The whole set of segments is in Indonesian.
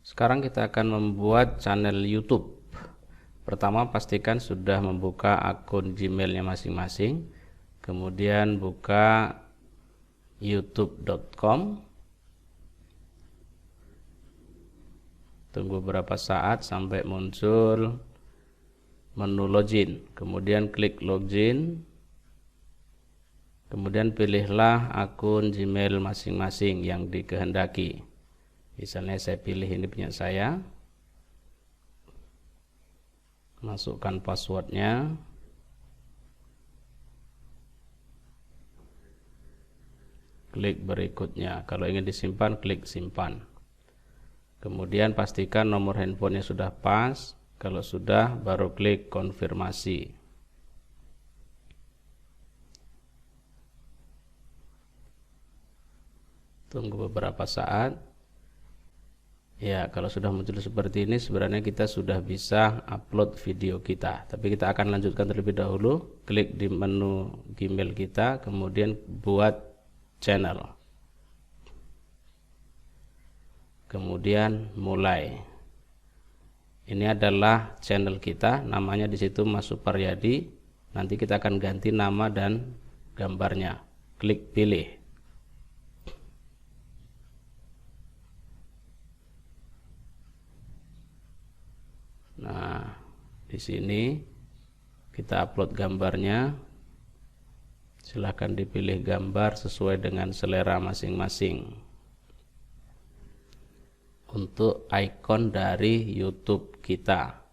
Sekarang kita akan membuat channel YouTube. Pertama, pastikan sudah membuka akun Gmailnya masing-masing. Kemudian buka youtube.com. Tunggu beberapa saat sampai muncul menu login. Kemudian klik login. Kemudian pilihlah akun Gmail masing-masing yang dikehendaki. Misalnya saya pilih ini punya saya. Masukkan passwordnya. Klik berikutnya. Kalau ingin disimpan, klik simpan. Kemudian pastikan nomor handphonenya sudah pas. Kalau sudah, baru klik konfirmasi. Tunggu beberapa saat. Ya, kalau sudah muncul seperti ini, sebenarnya kita sudah bisa upload video kita. Tapi kita akan lanjutkan terlebih dahulu. Klik di menu Gmail kita, kemudian buat channel. Kemudian mulai. Ini adalah channel kita, namanya di situ Mas Suparyadi. Nanti kita akan ganti nama dan gambarnya. Klik pilih. Nah, di sini kita upload gambarnya. Silahkan dipilih gambar sesuai dengan selera masing-masing. Untuk ikon dari YouTube kita.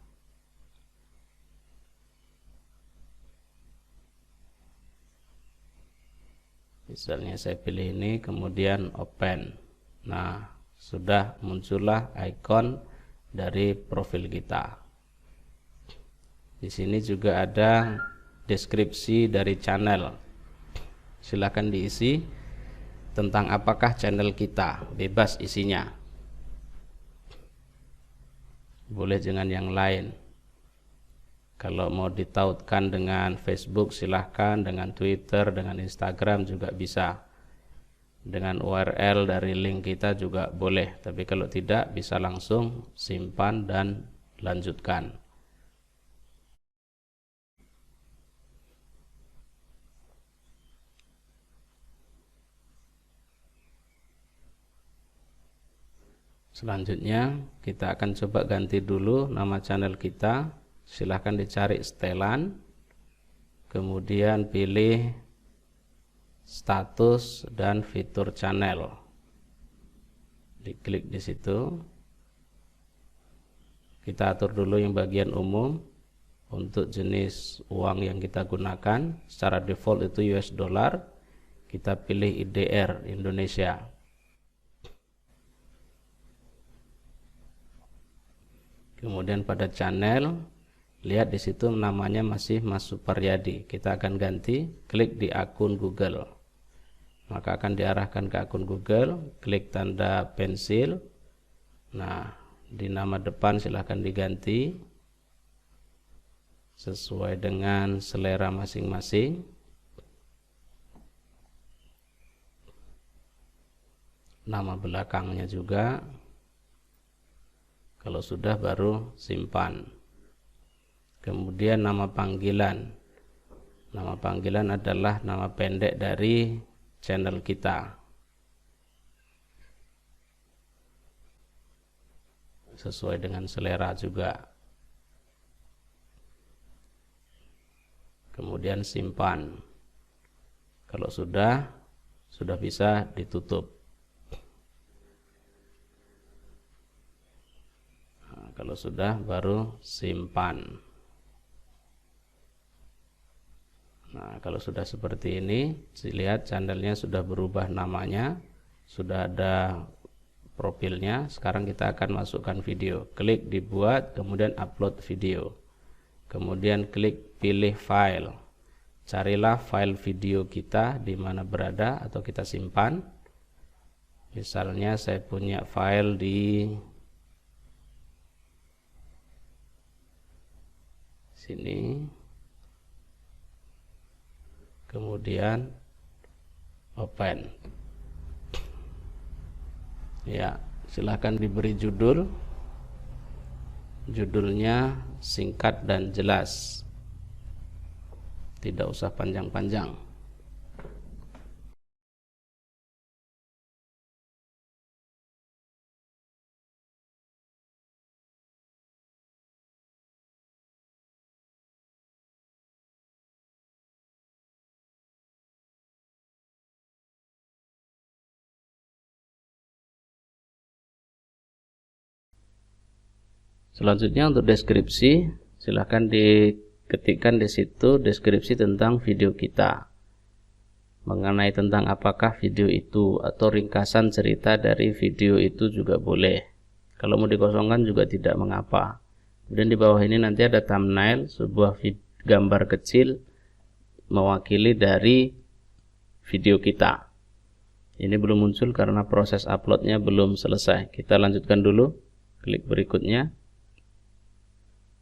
Misalnya saya pilih ini, kemudian open. Nah, sudah muncullah ikon dari profil kita. Di sini juga ada deskripsi dari channel. Silakan diisi tentang apakah channel kita, bebas isinya. Boleh dengan yang lain. Kalau mau ditautkan dengan Facebook silahkan, dengan Twitter, dengan Instagram juga bisa. Dengan URL dari link kita juga boleh, tapi kalau tidak bisa langsung simpan dan lanjutkan. Selanjutnya kita akan coba ganti dulu nama channel kita. Silahkan dicari setelan, kemudian pilih status dan fitur channel. Diklik di situ. Kita atur dulu yang bagian umum. Untuk jenis uang yang kita gunakan, secara default itu US dollar. Kita pilih IDR Indonesia. Kemudian pada channel, lihat di situ namanya masih Mas Suparyadi. Kita akan ganti, klik di akun Google. Maka akan diarahkan ke akun Google, klik tanda pensil. Nah, di nama depan silahkan diganti sesuai dengan selera masing-masing. Nama belakangnya juga. Kalau sudah baru simpan. Kemudian nama panggilan. Nama panggilan adalah nama pendek dari channel kita. Sesuai dengan selera juga. Kemudian simpan. Kalau sudah bisa ditutup. Nah, kalau sudah baru simpan. Nah, kalau sudah seperti ini, lihat channelnya sudah berubah namanya, sudah ada profilnya. Sekarang kita akan masukkan video. Klik dibuat, kemudian upload video. Kemudian klik pilih file. Carilah file video kita di mana berada atau kita simpan. Misalnya saya punya file di sini. Kemudian open. Ya, silahkan diberi judul. Judulnya singkat dan jelas, tidak usah panjang-panjang. Selanjutnya untuk deskripsi, silahkan diketikkan di situ deskripsi tentang video kita, mengenai tentang apakah video itu, atau ringkasan cerita dari video itu juga boleh. Kalau mau dikosongkan juga tidak mengapa. Kemudian di bawah ini nanti ada thumbnail, sebuah gambar kecil mewakili dari video kita. Ini belum muncul karena proses uploadnya belum selesai. Kita lanjutkan dulu, klik berikutnya.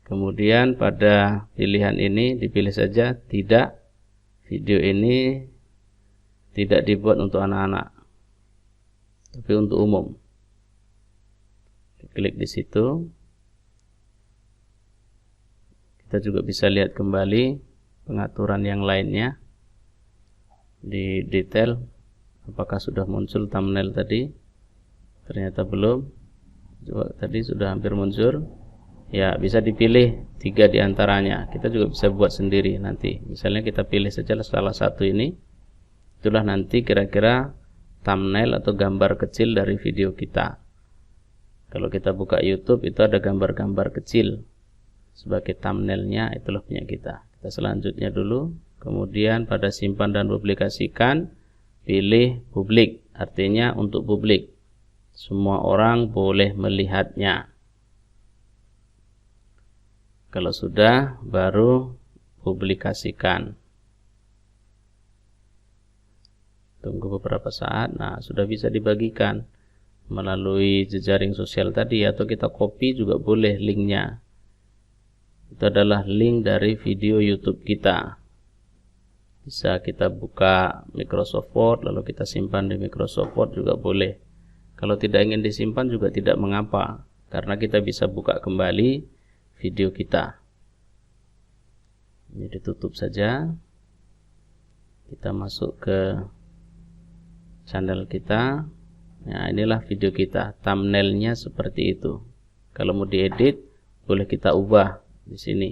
Kemudian pada pilihan ini dipilih saja tidak, video ini tidak dibuat untuk anak-anak, tapi untuk umum. Klik di situ. Kita juga bisa lihat kembali pengaturan yang lainnya di detail, apakah sudah muncul thumbnail tadi. Ternyata belum. Coba tadi sudah hampir muncul. Ya, bisa dipilih 3 diantaranya. Kita juga bisa buat sendiri nanti. Misalnya kita pilih saja salah satu ini. Itulah nanti kira-kira thumbnail atau gambar kecil dari video kita. Kalau kita buka YouTube itu ada gambar-gambar kecil sebagai thumbnailnya, itulah punya kita. Kita selanjutnya dulu. Kemudian pada simpan dan publikasikan, pilih publik. Artinya untuk publik. Semua orang boleh melihatnya. Kalau sudah, baru publikasikan. Tunggu beberapa saat. Nah, sudah bisa dibagikan melalui jejaring sosial tadi, atau kita copy juga boleh linknya. Itu adalah link dari video YouTube kita. Bisa kita buka Microsoft Word, lalu kita simpan di Microsoft Word juga boleh. Kalau tidak ingin disimpan juga tidak mengapa, karena kita bisa buka kembali video kita. Ini ditutup saja. Kita masuk ke channel kita. Nah, inilah video kita. Thumbnailnya seperti itu. Kalau mau diedit, boleh kita ubah di sini.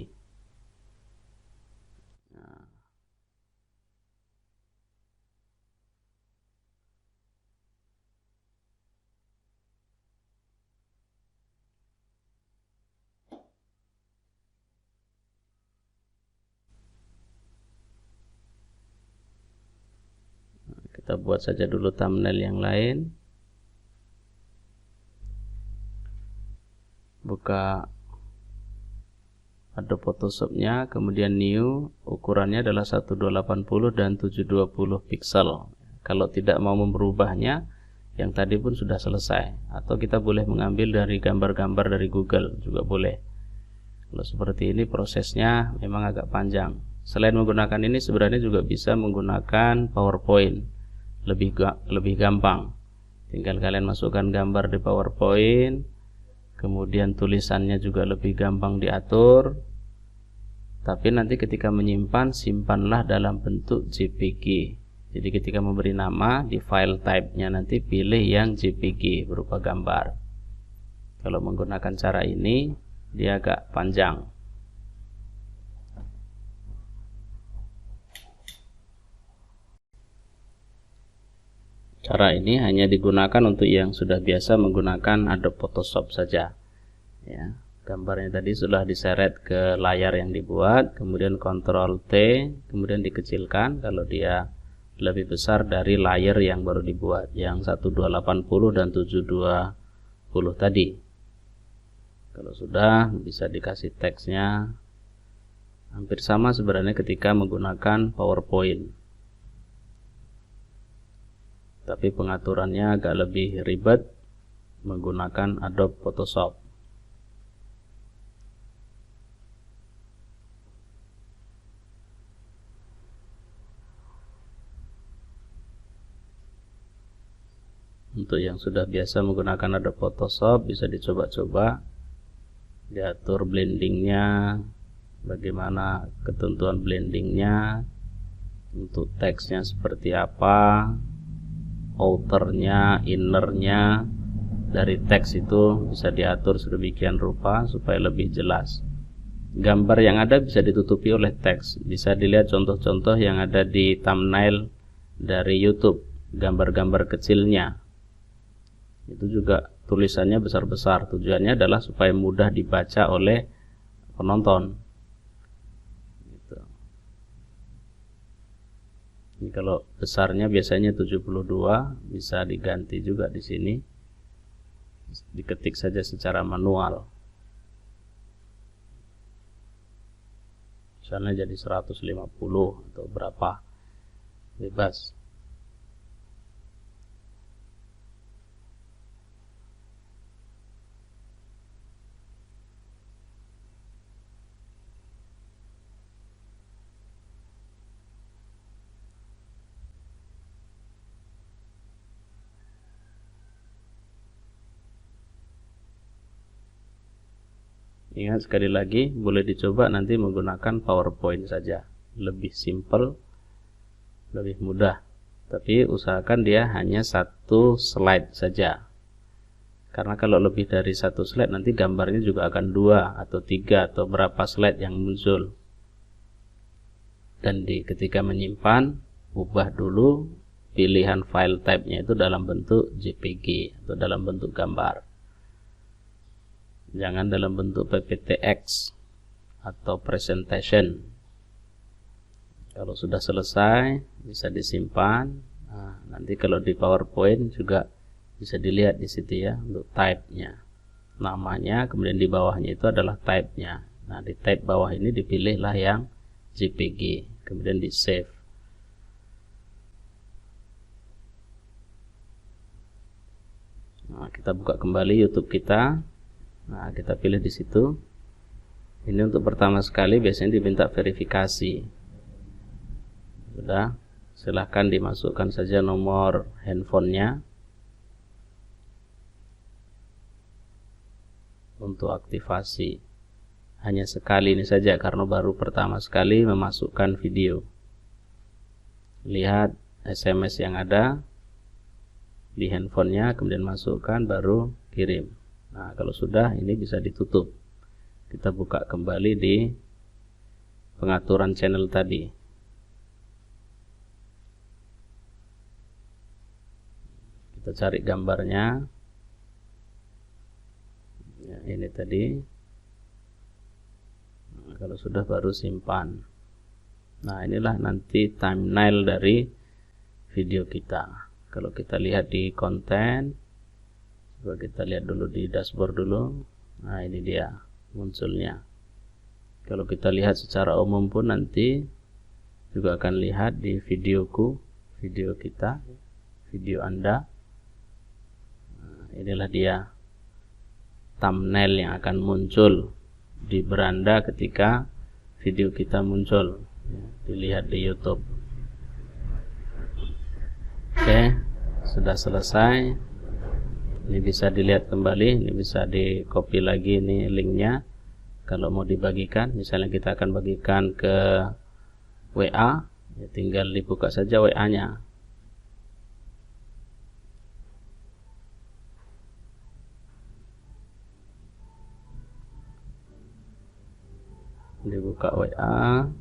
Kita buat saja dulu thumbnail yang lain. Buka Adobe Photoshop-nya, kemudian new, ukurannya adalah 1280 dan 720 pixel. Kalau tidak mau merubahnya, yang tadi pun sudah selesai. Atau kita boleh mengambil dari gambar-gambar dari Google, juga boleh. Kalau seperti ini prosesnya memang agak panjang. Selain menggunakan ini, sebenarnya juga bisa menggunakan PowerPoint. Lebih gampang. Tinggal kalian masukkan gambar di PowerPoint, kemudian tulisannya juga lebih gampang diatur. Tapi nanti ketika menyimpan, simpanlah dalam bentuk JPG. Jadi ketika memberi nama, di file type-nya nanti pilih yang JPG berupa gambar. Kalau menggunakan cara ini, dia agak panjang. Cara ini hanya digunakan untuk yang sudah biasa menggunakan Adobe Photoshop saja. Ya, gambarnya tadi sudah diseret ke layar yang dibuat, kemudian Ctrl T, kemudian dikecilkan kalau dia lebih besar dari layar yang baru dibuat, yang 1280 dan 720 tadi. Kalau sudah, bisa dikasih teksnya. Hampir sama sebenarnya ketika menggunakan PowerPoint. Tapi pengaturannya agak lebih ribet menggunakan Adobe Photoshop. Untuk yang sudah biasa menggunakan Adobe Photoshop, bisa dicoba-coba diatur blendingnya, bagaimana ketentuan blendingnya, untuk teksnya seperti apa, outernya, innernya dari teks itu bisa diatur sedemikian rupa supaya lebih jelas. Gambar yang ada bisa ditutupi oleh teks. Bisa dilihat contoh-contoh yang ada di thumbnail dari YouTube, gambar-gambar kecilnya. Itu juga tulisannya besar-besar. Tujuannya adalah supaya mudah dibaca oleh penonton. Gitu. Ini kalau besarnya biasanya 72, bisa diganti juga di sini. Diketik saja secara manual. Misalnya jadi 150 atau berapa, bebas. Ingat sekali lagi, boleh dicoba nanti menggunakan PowerPoint saja. Lebih simple, lebih mudah. Tapi usahakan dia hanya satu slide saja. Karena kalau lebih dari satu slide nanti gambarnya juga akan 2 atau 3 atau berapa slide yang muncul. Dan ketika menyimpan, ubah dulu pilihan file type-nya itu dalam bentuk JPG atau dalam bentuk gambar. Jangan dalam bentuk PPTX atau presentation. Kalau sudah selesai bisa disimpan. Nah, nanti kalau di PowerPoint juga bisa dilihat di situ ya untuk type-nya, namanya, kemudian di bawahnya itu adalah type-nya. Nah, di type bawah ini dipilihlah yang JPG, kemudian di save. Nah, kita buka kembali YouTube kita. Nah, kita pilih di situ. Ini untuk pertama sekali biasanya diminta verifikasi. Sudah, silahkan dimasukkan saja nomor handphonenya untuk aktivasi. Hanya sekali ini saja karena baru pertama sekali memasukkan video. Lihat SMS yang ada di handphonenya, kemudian masukkan, baru kirim. Nah, kalau sudah, ini bisa ditutup. Kita buka kembali di pengaturan channel tadi. Kita cari gambarnya. Ya, ini tadi. Nah, kalau sudah baru simpan. Nah, inilah nanti thumbnail dari video kita. Kalau kita lihat di konten, coba kita lihat dulu di dashboard dulu. Nah, ini dia munculnya. Kalau kita lihat secara umum pun nanti juga akan lihat di videoku, video kita, video Anda. Nah, inilah dia thumbnail yang akan muncul di beranda ketika video kita muncul. Dilihat di YouTube. Oke, sudah selesai. Ini bisa dilihat kembali, ini bisa di copy lagi ini linknya. Kalau mau dibagikan, misalnya kita akan bagikan ke WA, ya tinggal dibuka saja WA-nya. Dibuka WA.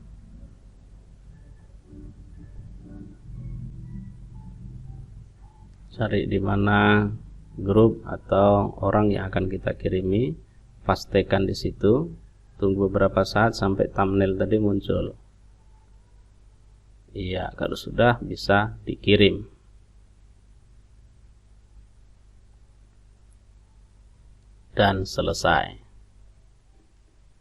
Cari di mana grup atau orang yang akan kita kirimi, pastikan di situ, tunggu beberapa saat sampai thumbnail tadi muncul. Iya, kalau sudah bisa dikirim. Dan selesai.